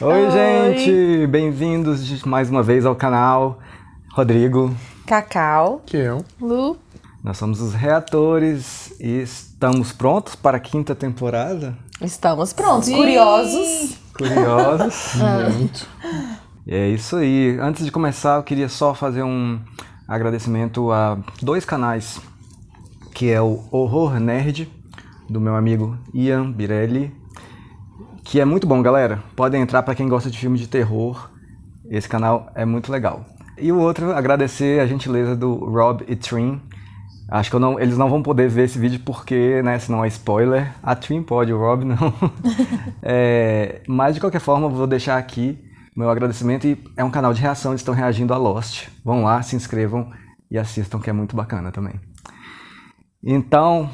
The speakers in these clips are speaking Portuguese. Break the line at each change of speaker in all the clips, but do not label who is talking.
Oi, gente! Bem-vindos mais uma vez ao canal. Rodrigo.
Cacau.
Que eu.
Lu.
Nós somos os reatores e estamos prontos para a quinta temporada?
Estamos prontos.
Sim.
Curiosos.
Muito.
E é isso aí. Antes de começar, eu queria só fazer um agradecimento a dois canais, que é o Horror Nerd, do meu amigo Ian Birelli, que é muito bom, galera. Podem entrar para quem gosta de filme de terror. Esse canal é muito legal. E o outro, agradecer a gentileza do Rob e Trin. Acho que eles não vão poder ver esse vídeo porque, né, senão é spoiler. A Trin pode, o Rob não. Mas de qualquer forma, eu vou deixar aqui meu agradecimento. E é um canal de reação, eles estão reagindo a Lost. Vão lá, se inscrevam e assistam, que é muito bacana também. Então,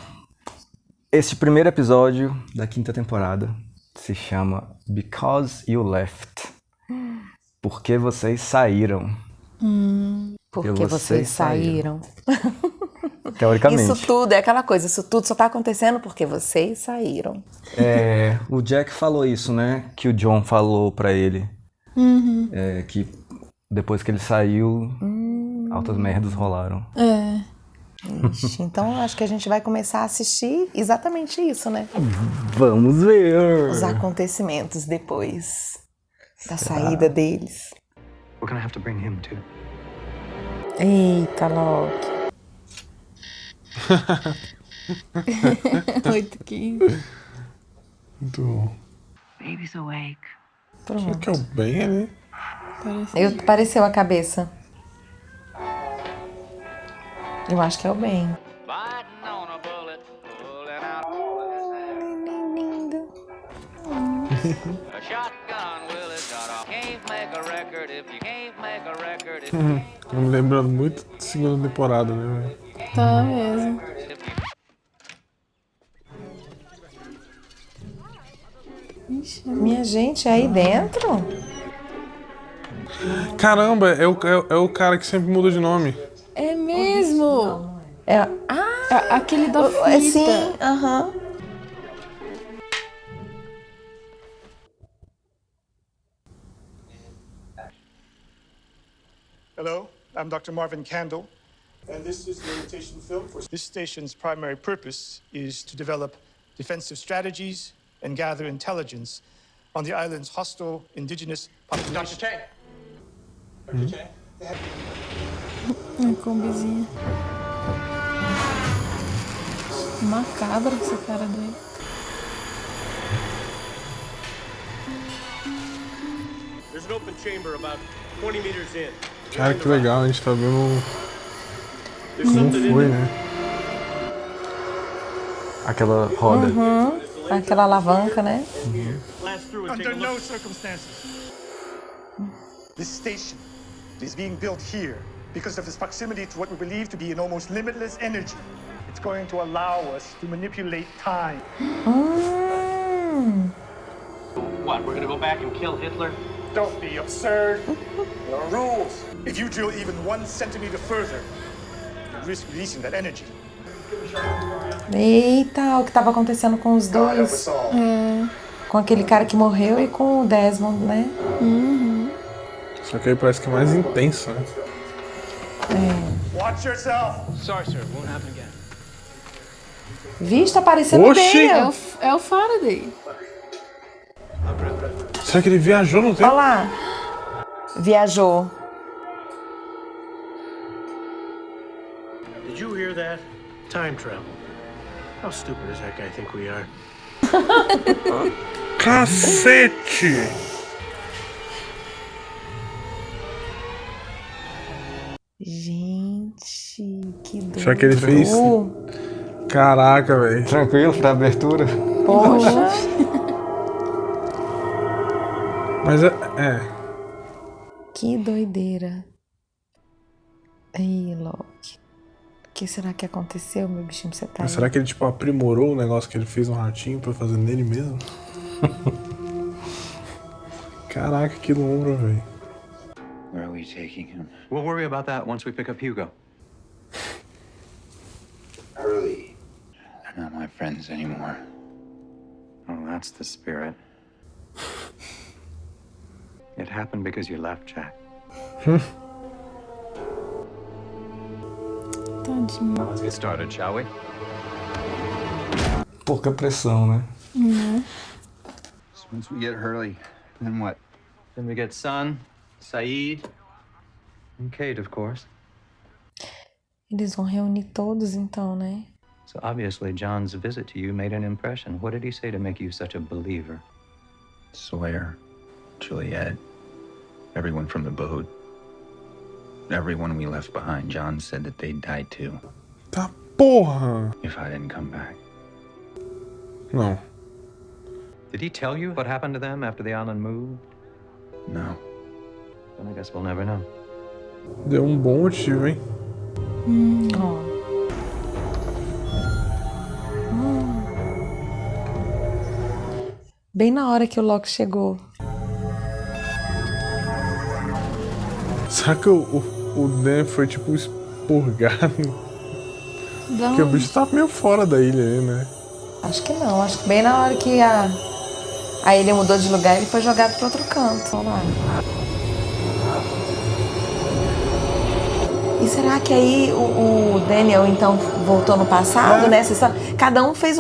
este primeiro episódio da quinta temporada se chama Because You Left. Por que vocês saíram?
Porque vocês saíram.
Teoricamente.
Isso tudo é aquela coisa, isso tudo só tá acontecendo porque vocês saíram.
O Jack falou isso, né? Que o John falou pra ele. Que depois que ele saiu, altas merdas rolaram.
Ixi, então acho que a gente vai começar a assistir exatamente isso, né?
Vamos ver!
Os acontecimentos depois da saída deles.
We're gonna have to bring him too.
Eita, Loki.
8h15.
Muito bom.
Baby's awake.
Será que é o Ben, né?
Pareceu a cabeça. Eu acho que é o Ben.
Biting on a bullet, pulling out
Lindo.
a shotgun will it got off. Can't make a record if you can't make a record if
Tô me lembrando muito da segunda temporada, né, velho?
Tá mesmo. Ixi,
Minha gente, é aí dentro?
Caramba, é o cara que sempre muda de nome.
é mesmo!
É,
Aquele da fita.
é sim, aham.
Hello, I'm Dr. Marvin Candle, and this is the imitation film for this station's primary purpose is to develop defensive strategies and gather intelligence on the island's hostile indigenous population.
Chang.
Dr. Chang?
Combizinha. Macabra essa cara dele.
There's an open chamber about 20 meters in.
Cara, que legal, a gente tá vendo
There's
como
something in
foi,
there.
né?
Aquela roda.
Aquela alavanca, né?
Blast through and take
Under
a
no
look.
circumstances. This station is being built here because of its proximity to what we believe to be an almost limitless energy. It's going to allow us to manipulate time.
What, we're gonna go back and kill Hitler?
Don't be absurd. There are rules. If you drill even 1 centimeter further, you risk releasing that energy.
Eita, o que tava acontecendo com os
God help
dois.
us all.
Com aquele cara que morreu e com o Desmond, né?
Só que aí parece que é mais intenso, né?
Watch yourself.
Sorry, sir, won't happen again.
Vixe, tá parecendo
Oxi!
Dale.
É o Faraday.
Será que ele viajou no
Olha
tempo?
lá. Viajou.
Did you hear that? Time travel. How stupid does that guy think we are?
Cacete!
Gente, que doido.
Será que ele fez? Caraca, velho.
Tranquilo pra abertura?
Poxa.
Mas
Que doideira. Ei, Loki. O que será que aconteceu, meu bichinho? Você tá
Mas
aí?
será que ele, tipo, aprimorou o negócio que ele fez um ratinho pra fazer nele mesmo? Caraca, que lombra, velho.
Where are we taking him?
We'll worry about that once we pick up Hugo.
Hurley. They're not my friends anymore.
Oh, that's the spirit. It happened because you left, Jack.
Tadinho.
Let's get started, shall we?
Pouca pressão, né?
So once we get Hurley, then what?
Then we get Son, Saeed, and Kate, of course.
Eles vão reunir todos então, né?
So obviously John's visit to you made an impression. What did he say to make you such a believer?
Sawyer, Juliet, everyone from the boat, everyone we left behind. John said that they'd die too
Tá porra!
if I didn't come back.
Não.
Did he tell you what happened to them after the island moved?
No.
Then I guess we'll never know.
Deu um bom motivo, hein?
Ó. Bem na hora que o Loki chegou.
Será que o Dan foi tipo expurgado?
Dá
Porque o
um...
bicho tá meio fora da ilha aí, né?
Acho que não, acho que bem na hora que a ilha mudou de lugar, ele foi jogado para outro canto. Olha lá. E será que aí o Daniel então voltou no passado, né? Cada um foi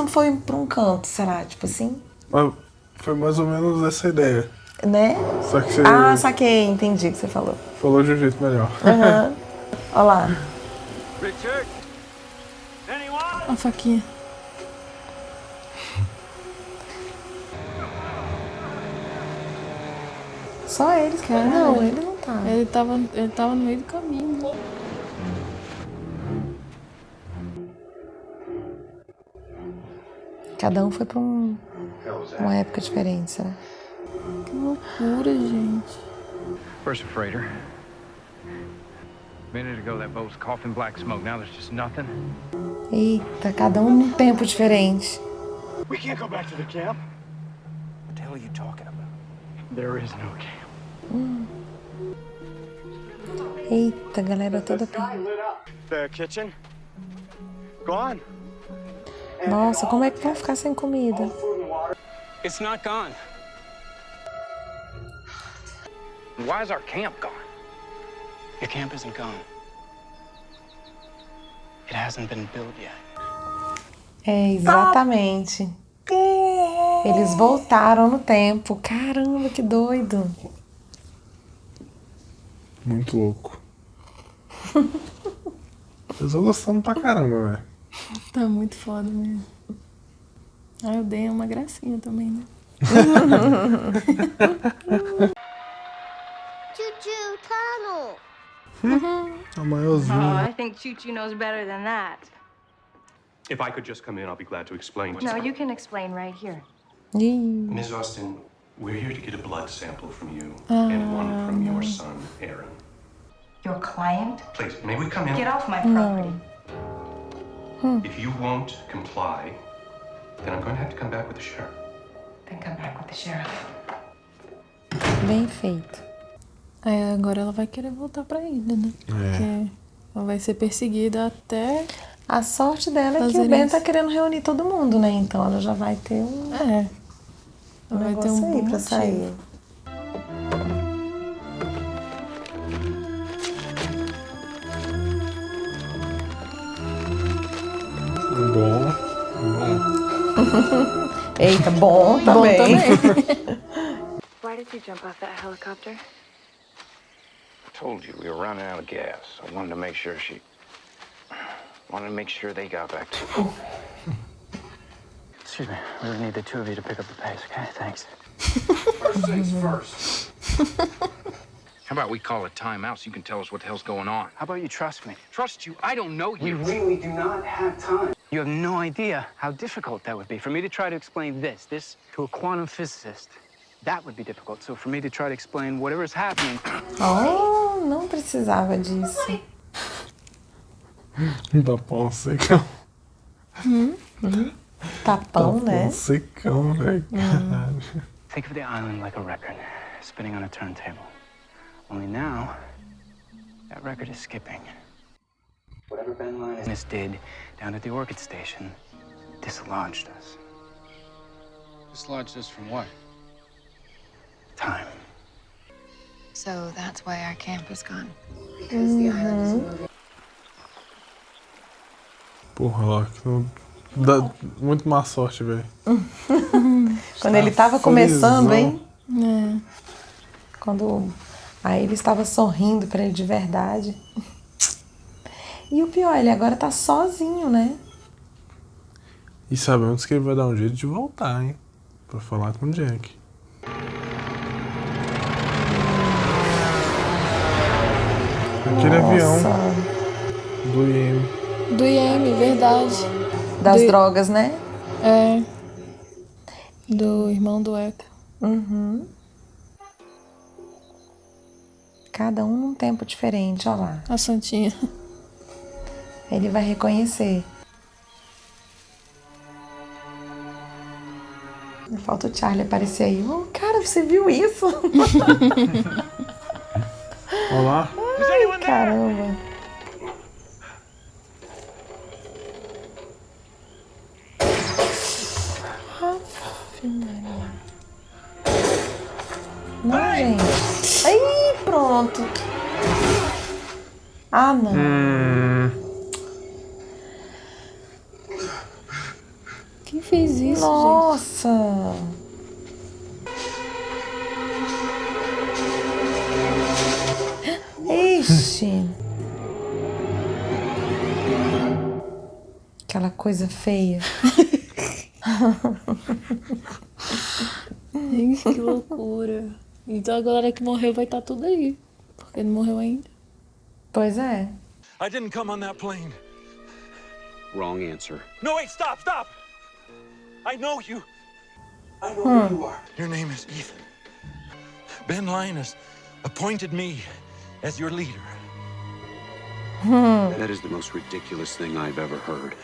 para um canto, será? Tipo assim?
Mas foi mais ou menos essa ideia.
Né?
Só que você
Ah, saquei, entendi o que você falou.
falou de um jeito melhor.
Aham. Olha lá.
Richard? Anyone?
A faquinha.
Só eles, cara. Não, ele não tá.
Ele tava no meio do caminho. Né?
Cada um foi pra uma época diferente, será?
Que loucura, gente.
Where's the freighter? A minute ago that boat was coughing black smoke. Now there's just nothing.
Eita, cada um num tempo diferente.
We can't go back to the camp.
What the hell are you talking about?
There is no camp.
Eita, galera toda.
The kitchen? Gone.
Nossa, como é que vão ficar sem comida?
It's not gone.
Why is our camp gone?
Your camp isn't gone. It hasn't been built yet.
É, exatamente. Eles voltaram no tempo. Caramba, que doido.
Muito louco. Eu tô gostando pra caramba, velho.
Tá muito foda mesmo. Ah, eu dei uma gracinha também, né?
Choo-choo tunnel.
A maiorzinha.
Oh, I think Choo-choo knows better than that.
If I could just come in, I'll be glad to explain.
No, you can explain right here.
Ih,
Ms. Austin, we're here to get a blood sample from you and one from your son, Aaron.
Your client?
Please, may we come in?
Get off my property.
If you won't comply, then I'm going to have to come back with the sheriff.
Then come back with the sheriff.
bem feito.
Aí agora ela vai querer voltar pra ilha, né? Porque ela vai ser perseguida até...
A sorte dela é que o
Fazerem
Ben
isso.
tá querendo reunir todo mundo, né? Então ela já vai ter um
Ela vai ter
negócio
um
aí
bom
pra
motivo.
sair. Eita, bom também.
Why did you jump off that helicopter?
I told you we were running out of gas. I wanted to make sure they got back to.
Excuse me. We would need the two of you to pick up the pace, okay? Thanks.
First things first. How about we call a timeout so you can tell us what the hell's going on?
How about you trust me?
Trust you? I don't know you.
We really do not have time. You have no idea how difficult that would be. For me to try to explain this to a quantum physicist, that would be difficult. So for me to try to explain whatever's happening...
Oh, não precisava disso.
Tapão secão.
Tapão, né?
Secão, velho. Caralho.
Think of the island like a record, spinning on a turntable. Only now, that record is skipping. Whatever Ben Linus did down at the Orchid Station dislodged us.
Dislodged us from what?
Time.
So that's why our camp is gone.
Porra, Loki. Dá muito má sorte, velho.
Quando ele tava começando, hein?
É.
Quando aí ele estava sorrindo pra ele de verdade. E o pior, ele agora tá sozinho, né?
E sabemos que ele vai dar um jeito de voltar, hein? Pra falar com o Jack. Aquele avião do IM.
Do IM, verdade.
Das
Do-
drogas, né?
É. Do irmão do Eka.
Uhum. Cada um num tempo diferente, ó lá.
A Santinha.
Ele vai reconhecer. Falta o Charlie aparecer aí. Oh, cara, você viu isso?
Olá.
Ai, caramba. Não, gente. Aí, pronto. Ah, não.
Quem fez isso,
Nossa. Ixi. Aquela coisa feia.
gente? Que loucura. Então a galera que morreu vai estar tudo aí. Porque não morreu ainda.
Pois é.
I didn't come on that plane.
Wrong answer.
No, wait, stop, stop! I know you. I know who you are. Your name is Ethan. Ben Linus appointed me as your leader.
That is the most ridiculous thing I've ever heard.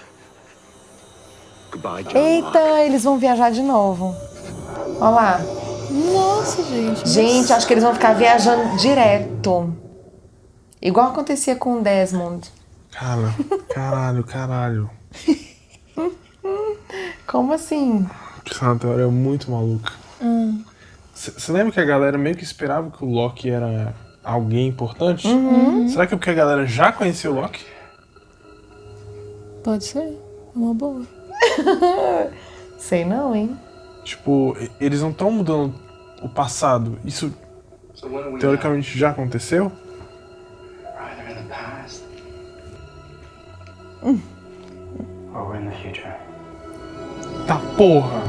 Goodbye, John Locke.
Eita, eles vão viajar de novo. Olha lá.
Nossa, gente.
Gente, acho que eles vão ficar viajando direto. Igual acontecia com o Desmond.
Cara, caralho.
Como assim?
Isso é uma teoria muito maluca. Você lembra que a galera meio que esperava que o Loki era alguém importante? Será que é porque a galera já conhecia o Loki?
Pode ser. É uma boa.
Sei não, hein?
Tipo, eles não estão mudando o passado. Isso, teoricamente, já aconteceu?
Either in the past or we're in the future.
Tá porra!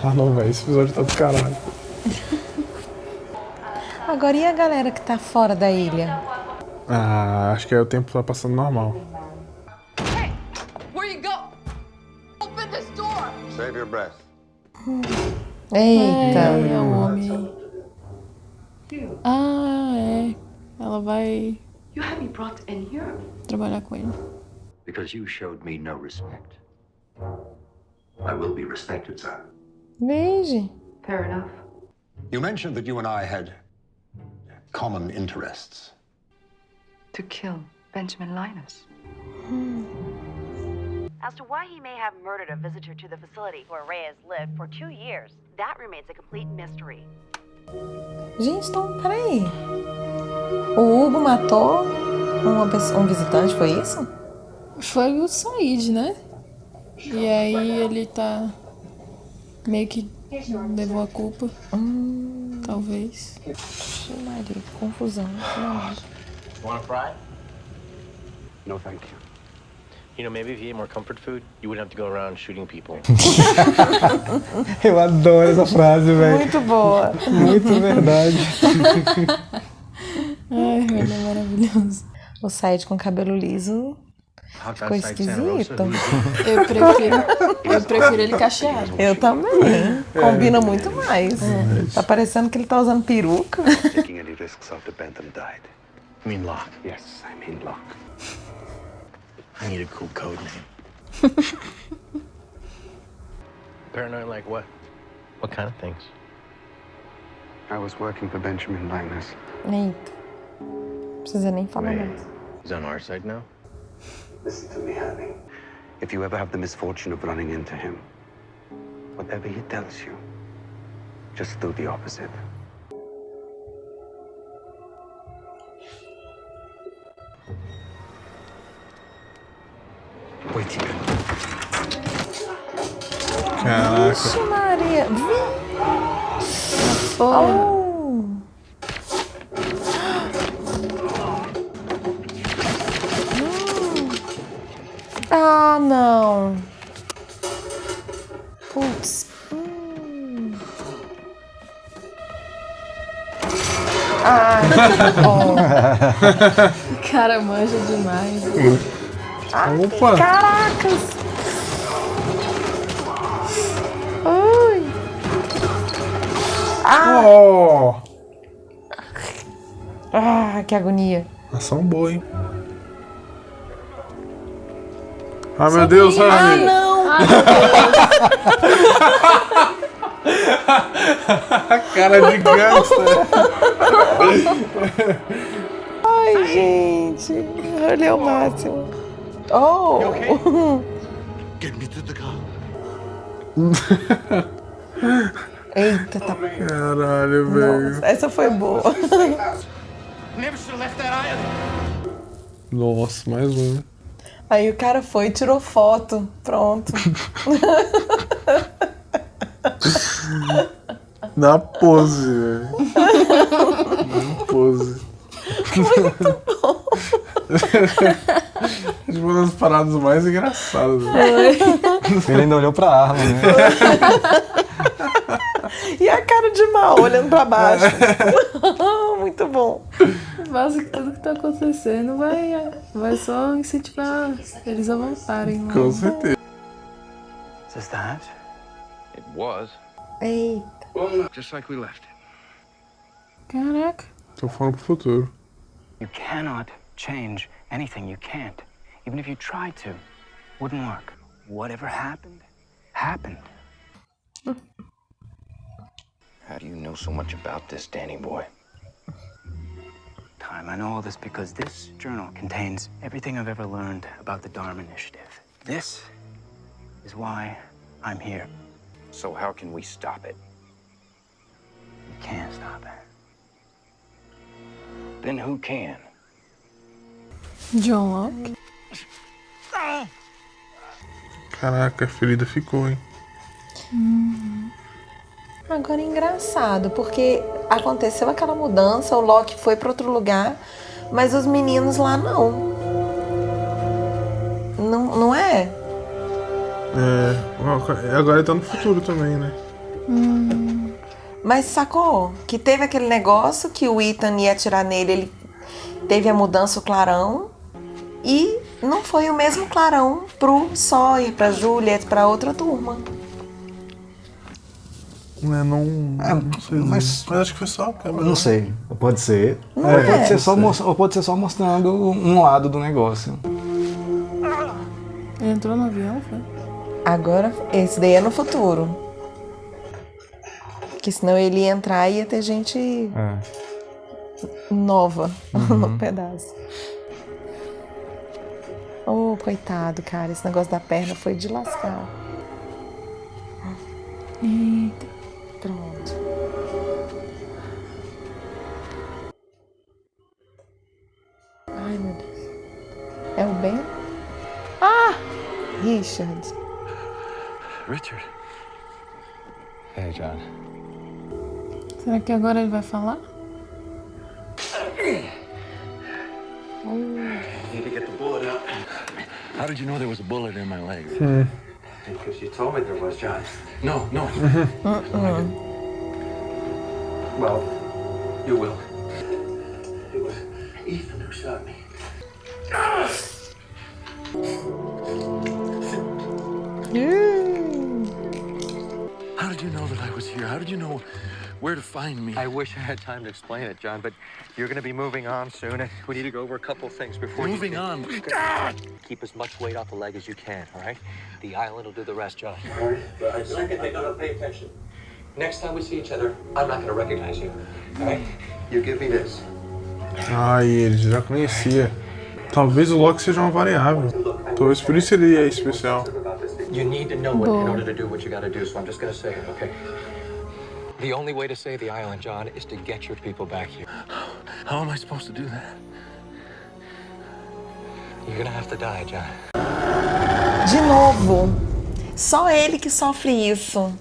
Ah não, velho, esse episódio tá do caralho.
Agora, e a galera que tá fora da ilha?
Ah, acho que aí o tempo tá passando normal.
Where you go? Open this door!
Save your breath.
Eita.
É o homem. Ah, é. Ela vai
You had me brought in here.
trabalhar com ele.
Because you showed me no respect. I will be respected, sir.
Veja.
Fair enough.
You mentioned that you and I had common interests.
To kill Benjamin Linus.
As to why he may have murdered a visitor to the facility where Reyes lived for 2 years, that remains a complete mystery.
Gente, então, peraí. O Hugo matou um visitante, foi isso?
Foi o Said, né? E aí ele tá meio que levou a culpa. Talvez.
Maria, que confusão. Não.
Want a fry?
No, thank you.
You know, maybe if you ate more comfort food, you wouldn't have to go around shooting people.
Eu adoro essa frase, velho.
Muito boa.
Muito verdade.
Ai, ele é maravilhoso.
O Said com cabelo liso ficou esquisito.
Eu prefiro ele cacheado.
Eu também. Combina muito mais. Tá parecendo que ele tá usando peruca.
Taking any risks after Bentham died.
You mean Locke?
Yes, I mean Locke.
I need a cool code name. Paranoid like what? What kind of things?
I was working for Benjamin Linus.
Eita. Precisa nem falar mais.
He's on our side now?
Listen to me, honey. If you ever have the misfortune of running into him, whatever he tells you, just do the opposite.
Caraca.
Vixe, Maria. Oh. Ah, não. Putz. Ai, que bom.
O cara manja demais.
Opa!
Caracas! Ai! Ah!
Oh!
Ah, que agonia.
Ação boa, hein? Ah, meu Deus,
Ah,
Rami!
não!
Cara de gangster!
Ai, gente. Ele é o máximo. Oh!
Get me to the car.
Eita, tá.
Caralho, velho.
Nossa, essa foi boa.
Never should have left that island.
Nossa, mais um.
Aí o cara foi e tirou foto. Pronto.
Na pose, velho. Na pose.
Muito bom.
Uma das paradas mais engraçadas.
Ele ainda olhou pra arma, né?
E a cara de mal, olhando pra baixo. Muito bom.
Básico, tudo que tá acontecendo vai só incentivar eles a voltarem lá.
Com certeza.
Is this that?
It was.
Eita.
Just like we left it.
Caraca.
Tô falando pro futuro.
You cannot change anything. You can't. Even if you tried to, wouldn't work. Whatever happened, happened.
How do you know so much about this, Danny boy?
Time. I know all this because this journal contains everything I've ever learned about the Dharma Initiative. This is why I'm here.
So how can we stop it?
You can't stop it.
Then who can?
John Locke.
Caraca, a ferida ficou, hein?
Agora é engraçado, porque aconteceu aquela mudança, o Locke foi para outro lugar, mas os meninos lá não. Não é?
É. Agora ele tá no futuro também, né?
Mas sacou? Que teve aquele negócio que o Ethan ia atirar nele, ele teve a mudança, o clarão, e não foi o mesmo clarão pro Sawyer, pra Juliet, pra outra turma.
Não sei. Mas acho que foi só a câmera.
Não sei. Pode ser. Pode ser só mostrando um lado do negócio.
Ele entrou no avião, foi?
Agora, esse daí é no futuro. Porque senão ele ia entrar e ia ter gente nova no pedaço. Oh, coitado, cara. Esse negócio da perna foi de lascar.
Eita.
Pronto. Ai, meu Deus. É o Ben? Ah! Richard.
Richard.
Hey, John.
Será que agora ele vai falar?
Need to get the bullet out. How did you know there was a bullet in my leg?
Because you told me there was, John.
No.
Well, you will. It was Ethan who shot me.
How did you know that I was here? How did you know where to find me?
I wish I had time to explain it, John, but you're going to be moving on soon, and we need to go over a couple things before
Moving
you...
on?
Keep as much weight off the leg as you can, all right? The island will do the rest, John.
All right, but second, they gotta pay attention.
Next time we see each other, I'm not going to recognize you, all right?
You give me this.
Ele já conhecia. Talvez o Locke seja uma variável. Talvez por isso ele é especial.
You need to know it in order to do what you got to do, so I'm just going to say it, okay? The only way to save the island, John, is to get your people back here.
How am I supposed to do that?
You're going to have to die, John.
De novo. Só ele que sofre isso.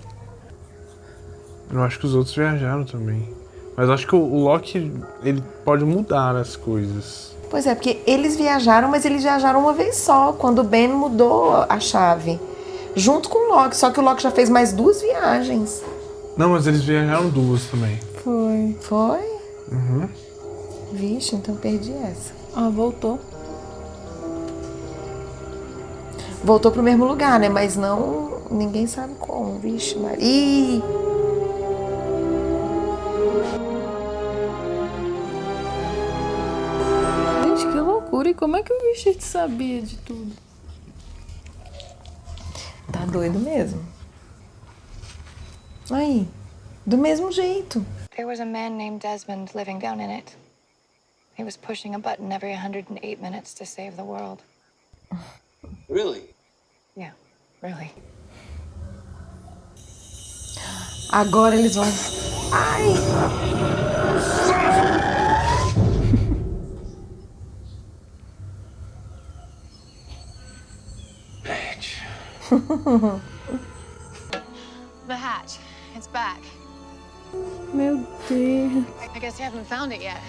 Eu acho que os outros viajaram também. Mas eu acho que o Loki, ele pode mudar as coisas.
Pois é, porque eles viajaram, mas eles viajaram uma vez só, quando o Ben mudou a chave. Junto com o Loki, só que o Loki já fez mais 2 viagens.
Não, mas eles viajaram 2 também.
Foi.
Foi?
Uhum.
Vixe, então perdi essa.
Ah, voltou.
Voltou pro mesmo lugar, né? Mas não... Ninguém sabe como. Vixe, Maria.
Gente, que loucura. E como é que o Richard sabia de tudo?
Tá doido mesmo. Aí, do mesmo jeito.
There was a man named Desmond living down in it. He was pushing a button every 108 minutes to save the world.
Really?
Yeah, really.
Agora eles vão... Ai!
The hatch. It's back.
Meu Deus.
I guess you haven't found it yet.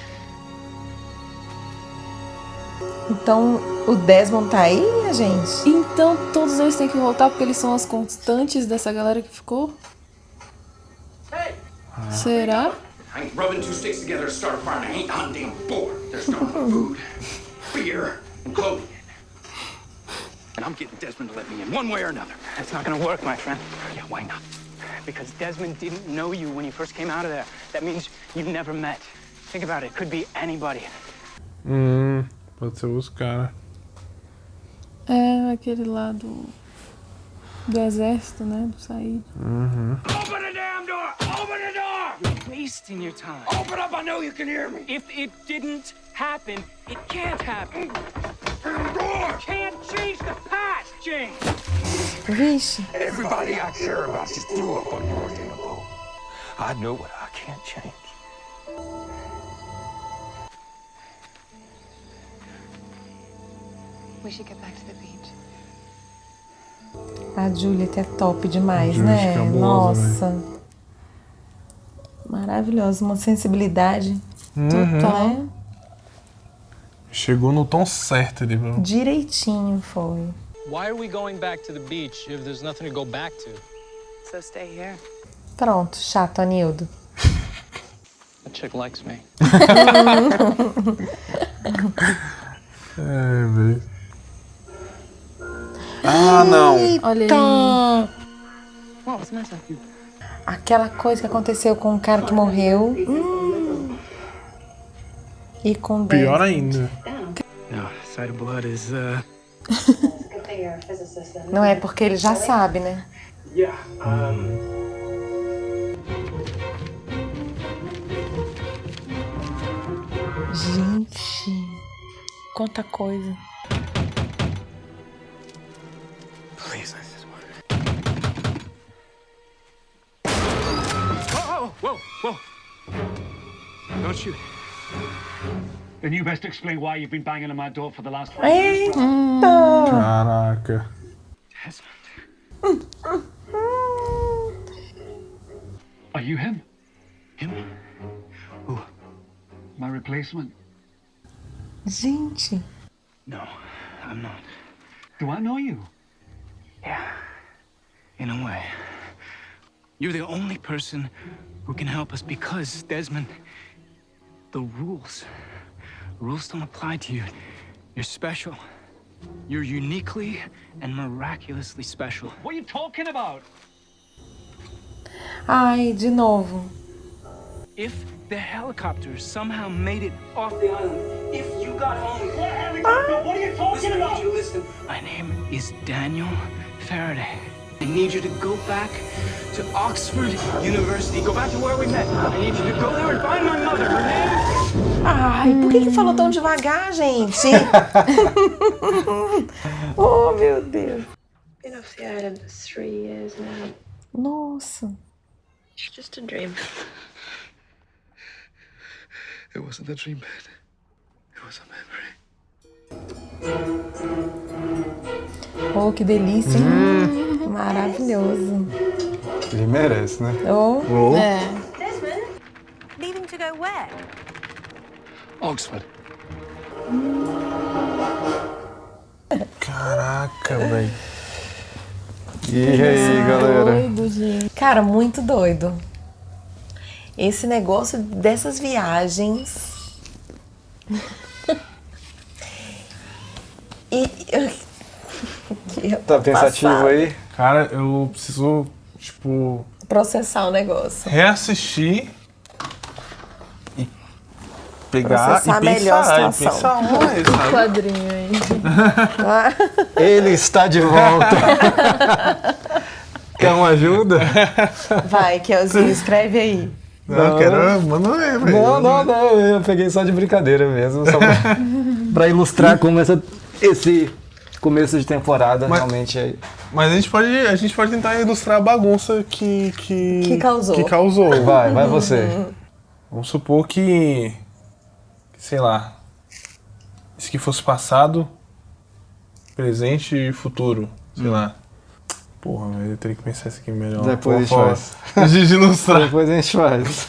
Então, o Desmond tá aí, minha gente?
Então, todos eles têm que voltar porque eles são as constantes dessa galera que ficou? Será?
I ain't rubbing 2 sticks together to start a fire, and I ain't hunting a boar. There's no food, beer, and clothing. And I'm getting Desmond to let me in one way or another.
That's not gonna work, my friend.
Yeah, why not?
Because Desmond didn't know you when you first came out of there. That means you've never met. Think about it. Could be anybody.
Pode ser os caras.
É aquele lá do exército, né? Do Said.
Uhum.
Open the damn door! Open the door!
You're wasting your time.
Open up, I know you can hear me.
If it didn't happen, it can't happen.
Door!
Can't change the past, James.
Vixe.
Everybody I care about just threw up on your damn boat. I know what I can't change.
We should get back to the beach.
A Juliet é top demais,
Juliet
né?
cabulosa,
Nossa. Maravilhosa. Uma sensibilidade
Uhum.
total, né?
Chegou no tom certo ali, bro.
Direitinho foi.
Why are we going back to the beach if there's nothing to go back to?
So stay here.
Pronto, chato, Anildo.
That chick likes me.
É, velho. Ah, não.
Olha
Então,
What was the matter?
aquela coisa que aconteceu com o cara que morreu. E com o
Pior
Desmond.
ainda.
No, sight of blood is,
Não é porque ele já sabe, né?
Yeah,
Gente, quanta coisa.
Please, this is one. Whoa! Don't shoot.
Then you best explain why you've been banging on my door for the last 5
Eita!
Caraca.
Desmond.
Are you him?
Him? Who?
My replacement?
Gente.
No, I'm not.
Do I know you?
Yeah, in a way. You're the only person who can help us because, Desmond, the rules don't apply to you. You're special. You're uniquely and miraculously special.
What are you talking about?
Ai, de novo.
If the helicopter somehow made it off the island, if you got home...
What helicopter? What are you talking about?
Listen. My name is Daniel Faraday. I need you to go back to Oxford University. Go back to where we met. I need you to go there and find my mother. Her name...
Ai, por que falou tão devagar, gente? Oh, meu Deus.
Been off the island for 3 years now.
Nossa.
It's just a dream.
It wasn't a dream, Ben. It was a memory.
Oh, que delícia, hein? Maravilhoso.
Ele merece, né?
Oh.
É.
Desmond, leaving to go where?
Oxford.
Caraca, velho.
E aí, galera?
Doido, gente.
Cara, muito doido. Esse negócio dessas viagens.
Tá pensativo aí?
Cara, eu preciso, tipo,
processar o negócio.
reassistir e pegar
Processar
e
melhor a
pensar,
situação.
mais,
Que
sabe?
quadrinho aí.
Ele está de volta. Quer uma ajuda?
Vai, Kelzinho, escreve aí.
Não, quero, manda aí, velho.
Não, eu peguei só de brincadeira mesmo, só pra ilustrar como esse começo de temporada realmente é...
Mas a gente pode tentar ilustrar a bagunça que causou.
Vai você.
Vamos supor que, sei lá, se que fosse passado, presente e futuro, sei lá. Porra, eu teria que pensar isso aqui melhor.
Depois a gente faz.
A gente ilustrar.
Depois a gente faz.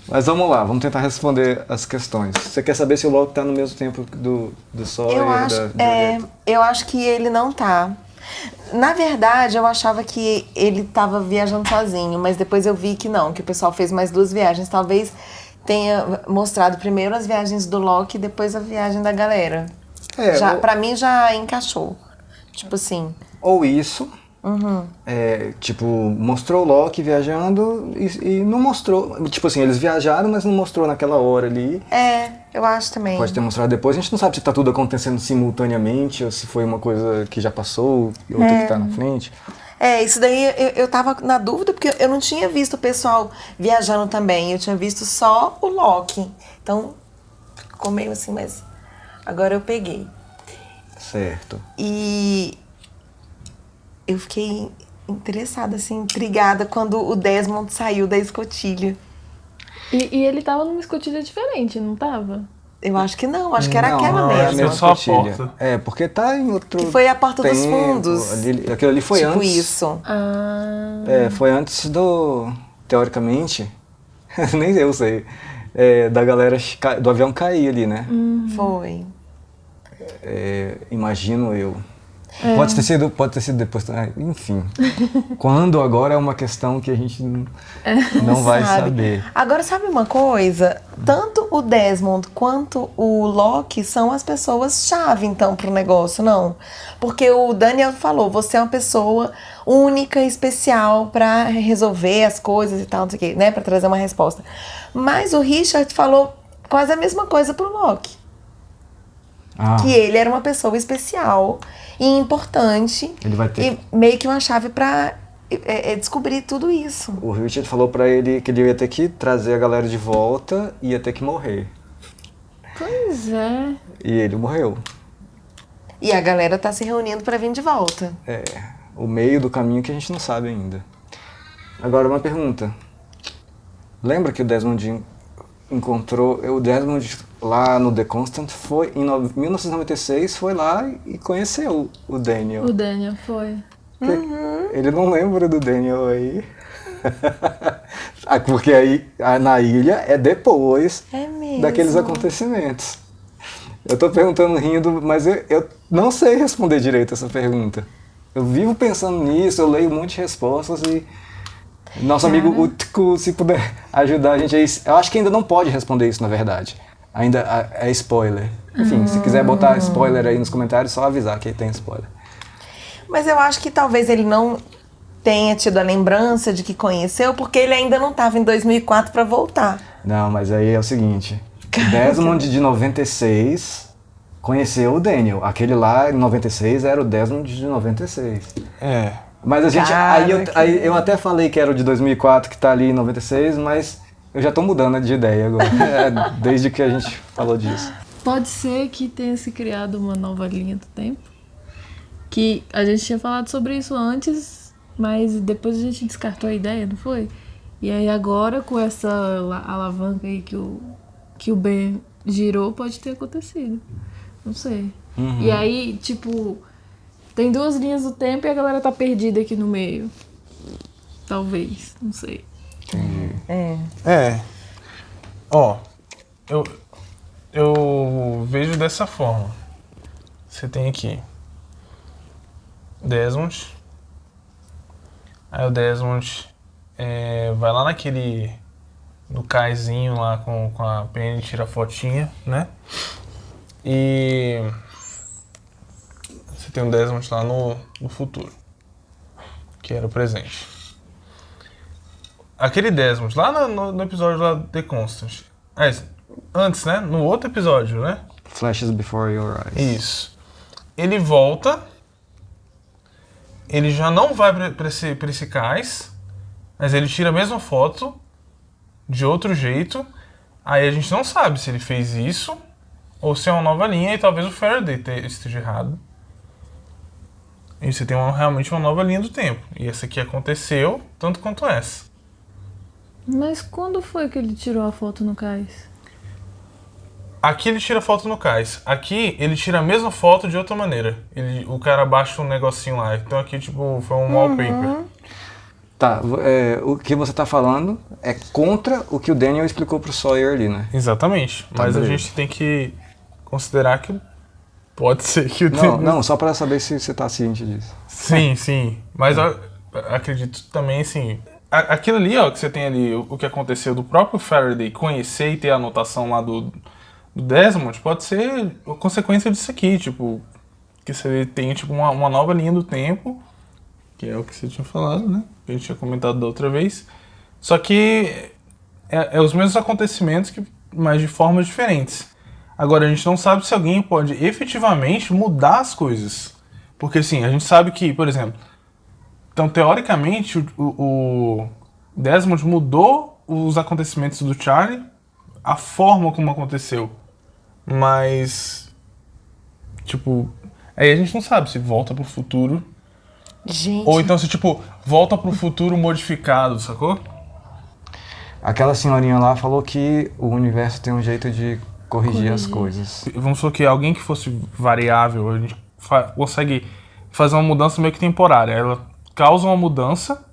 Mas vamos lá, vamos tentar responder as questões. Você quer saber se o Loki tá no mesmo tempo do Sawyer?
Eu acho que ele não tá. Na verdade, eu achava que ele tava viajando sozinho, mas depois eu vi que não, que o pessoal fez mais 2 viagens. Talvez tenha mostrado primeiro as viagens do Loki e depois a viagem da galera. Pra mim já encaixou. Tipo assim.
Ou isso, tipo, mostrou o Loki viajando e não mostrou. Tipo assim, eles viajaram, mas não mostrou naquela hora ali.
Eu acho também.
Pode ter mostrado depois. A gente não sabe se tá tudo acontecendo simultaneamente ou se foi uma coisa que já passou e outra que tá na frente.
Isso daí eu tava na dúvida, porque eu não tinha visto o pessoal viajando também. Eu tinha visto só o Loki. Então, ficou meio assim, mas agora eu peguei.
Certo.
E eu fiquei interessada, assim, intrigada quando o Desmond saiu da escotilha.
E ele tava numa escotilha diferente, não tava?
Eu acho que não, acho que era aquela mesmo.
É só a porta.
Porque tá em outro
Que foi a porta dos
tempo.
fundos.
Aquilo ali foi
tipo
antes.
Tipo isso.
Foi antes teoricamente, nem eu sei, da galera, do avião cair ali, né?
Foi.
Imagino eu. Pode ter sido depois, enfim. Quando agora é uma questão que a gente não vai saber.
Agora, sabe uma coisa? Tanto o Desmond quanto o Loki são as pessoas-chave, então, pro negócio, não? Porque o Daniel falou, você é uma pessoa única, especial pra resolver as coisas e tal, não sei o quê, né? Pra trazer uma resposta. Mas o Richard falou quase a mesma coisa pro Loki. Que ele era uma pessoa especial e importante.
Ele vai ter...
E meio que uma chave pra descobrir tudo isso.
O Richard falou pra ele que ele ia ter que trazer a galera de volta e ia ter que morrer.
Pois é.
E ele morreu.
E a galera tá se reunindo pra vir de volta.
O meio do caminho que a gente não sabe ainda. Agora uma pergunta. Lembra que o Desmond encontrou... O Desmond lá no The Constant foi em 1996, foi lá e conheceu o Daniel.
O Daniel foi.
Ele não lembra do Daniel aí. Porque aí na ilha é depois daqueles acontecimentos. Eu tô perguntando rindo, mas eu não sei responder direito essa pergunta. Eu vivo pensando nisso, eu leio um monte de respostas e nosso amigo Utku, se puder ajudar a gente aí. Eu acho que ainda não pode responder isso, na verdade. Ainda é spoiler. Enfim, se quiser botar spoiler aí nos comentários, só avisar que tem spoiler.
Mas eu acho que talvez ele não tenha tido a lembrança de que conheceu, porque ele ainda não estava em 2004 para voltar.
Não, mas aí é o seguinte. O Desmond de 96 conheceu o Daniel. Aquele lá, em 96, era o Desmond de 96. Mas a gente... Aí eu até falei que era o de 2004, que tá ali em 96, mas eu já tô mudando de ideia agora. Desde que a gente falou disso.
Pode ser que tenha se criado uma nova linha do tempo. Que a gente tinha falado sobre isso antes, mas depois a gente descartou a ideia, não foi? E aí agora, com essa alavanca aí que o Ben girou, pode ter acontecido. Não sei. E aí, tipo, Tem 2 linhas do tempo e a galera tá perdida aqui no meio. Talvez, não sei.
Ó, eu vejo dessa forma. Você tem aqui Desmond. Aí o Desmond vai lá no caizinho lá com a Penny, tira a fotinha, né? E você tem o Desmond lá no futuro, que era o presente. Aquele Desmond, lá no episódio lá The Constant. Antes, né? No outro episódio, né?
Flashes Before Your Eyes.
Isso. Ele volta. Ele já não vai pra esse cais, mas ele tira a mesma foto de outro jeito. Aí a gente não sabe se ele fez isso ou se é uma nova linha e talvez o Faraday esteja errado. E você tem realmente uma nova linha do tempo. E essa aqui aconteceu tanto quanto essa.
Mas quando foi que ele tirou a foto no cais?
Aqui ele tira a foto no cais. Aqui ele tira a mesma foto de outra maneira. O cara baixa um negocinho lá. Então aqui tipo foi um wallpaper.
Tá, o que você tá falando é contra o que o Daniel explicou pro Sawyer ali, né?
Exatamente. Mas a gente tem que considerar que pode ser que o Daniel...
Não, só para saber se você tá ciente disso.
Sim. Mas eu acredito também, assim... Aquilo ali, ó, que você tem ali, o que aconteceu do próprio Faraday conhecer e ter a anotação lá do Desmond, pode ser consequência disso aqui, tipo... Que você tem, tipo, uma nova linha do tempo, que é o que você tinha falado, né? Que a gente tinha comentado da outra vez. Só que é os mesmos acontecimentos, mas de formas diferentes. Agora, a gente não sabe se alguém pode efetivamente mudar as coisas. Porque, assim, a gente sabe que, por exemplo... Então, teoricamente, o Desmond mudou os acontecimentos do Charlie, a forma como aconteceu. Mas, tipo... Aí a gente não sabe se volta pro futuro.
Gente.
Ou então se, tipo, volta pro futuro modificado, sacou?
Aquela senhorinha lá falou que o universo tem um jeito de corrigir as coisas.
Vamos supor que alguém que fosse variável, a gente consegue fazer uma mudança meio que temporária. Ela causa uma mudança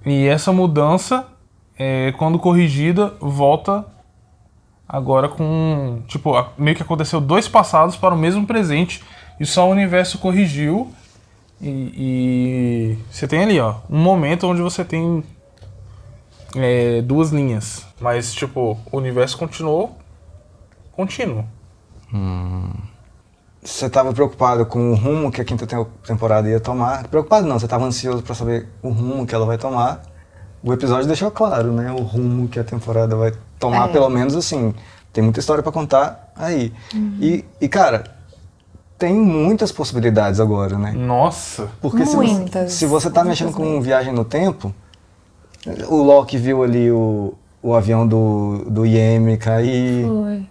e essa mudança, quando corrigida, volta agora com... Tipo, meio que aconteceu 2 passados para o mesmo presente e só o universo corrigiu. E você tem ali, ó, um momento onde você tem 2 linhas. Mas, tipo, o universo continuou contínuo.
Você estava preocupado com o rumo que a 5ª temporada ia tomar. Preocupado não, você estava ansioso para saber o rumo que ela vai tomar. O episódio deixou claro, né? O rumo que a temporada vai tomar, pelo menos assim. Tem muita história para contar aí. E, cara, tem muitas possibilidades agora, né?
Nossa!
Porque se você tá mexendo com viagem no tempo, o Loki viu ali o avião do Yemi cair.
Foi.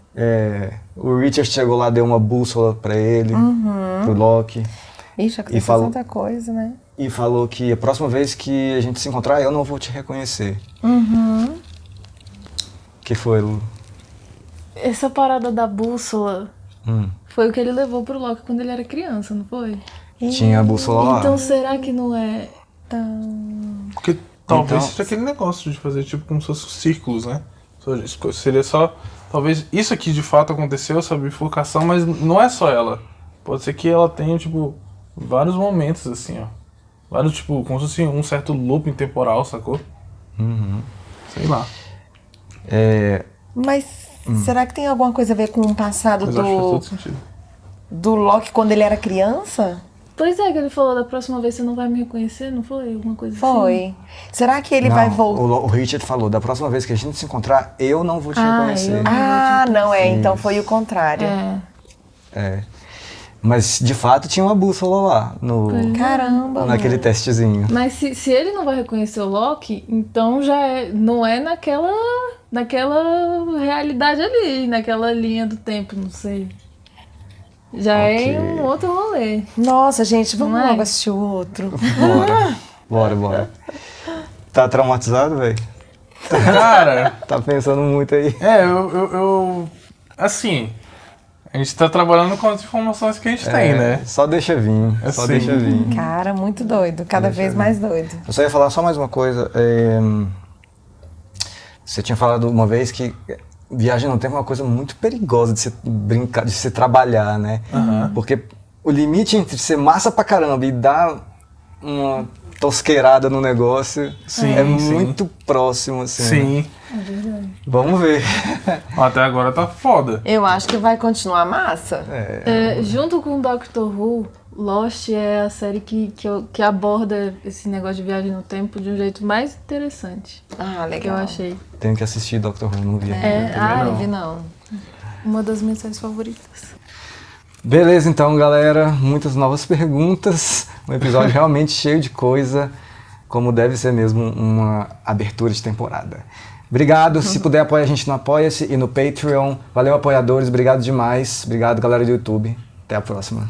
O Richard chegou lá, deu uma bússola pra ele, pro Loki.
Ixi, aconteceu tanta coisa, né?
E falou que a próxima vez que a gente se encontrar, eu não vou te reconhecer. Que foi, Lu?
Essa parada da bússola foi o que ele levou pro Loki quando ele era criança, não foi?
Tinha a bússola lá.
Então será que não é tão...
Porque talvez seja aquele negócio de fazer tipo como se fossem círculos, né? Seria só... Talvez isso aqui de fato aconteceu, essa bifurcação, mas não é só ela. Pode ser que ela tenha, tipo, vários momentos assim, ó. Vários, tipo, como se fosse um certo looping temporal, sacou? Sei lá.
Mas será que tem alguma coisa a ver com o passado
Mas acho que faz todo sentido.
do Loki quando ele era criança?
Pois é, que ele falou, da próxima vez você não vai me reconhecer, não foi? Alguma coisa assim?
Foi. Será que ele vai voltar?
O Richard falou, da próxima vez que a gente se encontrar, eu não vou te reconhecer.
Não é, então foi o contrário.
Mas, de fato, tinha uma bússola lá,
Caramba!
naquele testezinho.
Mas se ele não vai reconhecer o Loki, então já não é naquela realidade ali, naquela linha do tempo, não sei. Já é um outro rolê.
Nossa, gente, vamos logo assistir o outro.
Bora. Tá traumatizado, velho?
Cara...
Tá pensando muito aí.
eu assim... A gente tá trabalhando com as informações que a gente tem, né?
Só deixa vir, só
Sim.
deixa vir.
Cara, muito doido. Cada vez mais doido.
Eu só ia falar só mais uma coisa. Você tinha falado uma vez que viagem no tempo é uma coisa muito perigosa de se brincar, de se trabalhar, né? Porque o limite entre ser massa pra caramba e dar uma tosqueirada no negócio é muito próximo, assim.
Sim.
Né?
É verdade.
Vamos ver.
Até agora tá foda.
Eu acho que vai continuar massa.
Junto com Doctor Who, Lost é a série que aborda esse negócio de viagem no tempo de um jeito mais interessante.
Ah, legal.
Que eu achei.
Tenho que assistir Doctor Who, não vi.
Não vi não.
Uma das minhas séries favoritas.
Beleza, então, galera. Muitas novas perguntas. Um episódio realmente cheio de coisa, como deve ser mesmo uma abertura de temporada. Obrigado. Se puder, apoia a gente no Apoia-se e no Patreon. Valeu, apoiadores. Obrigado demais. Obrigado, galera do YouTube. Até a próxima.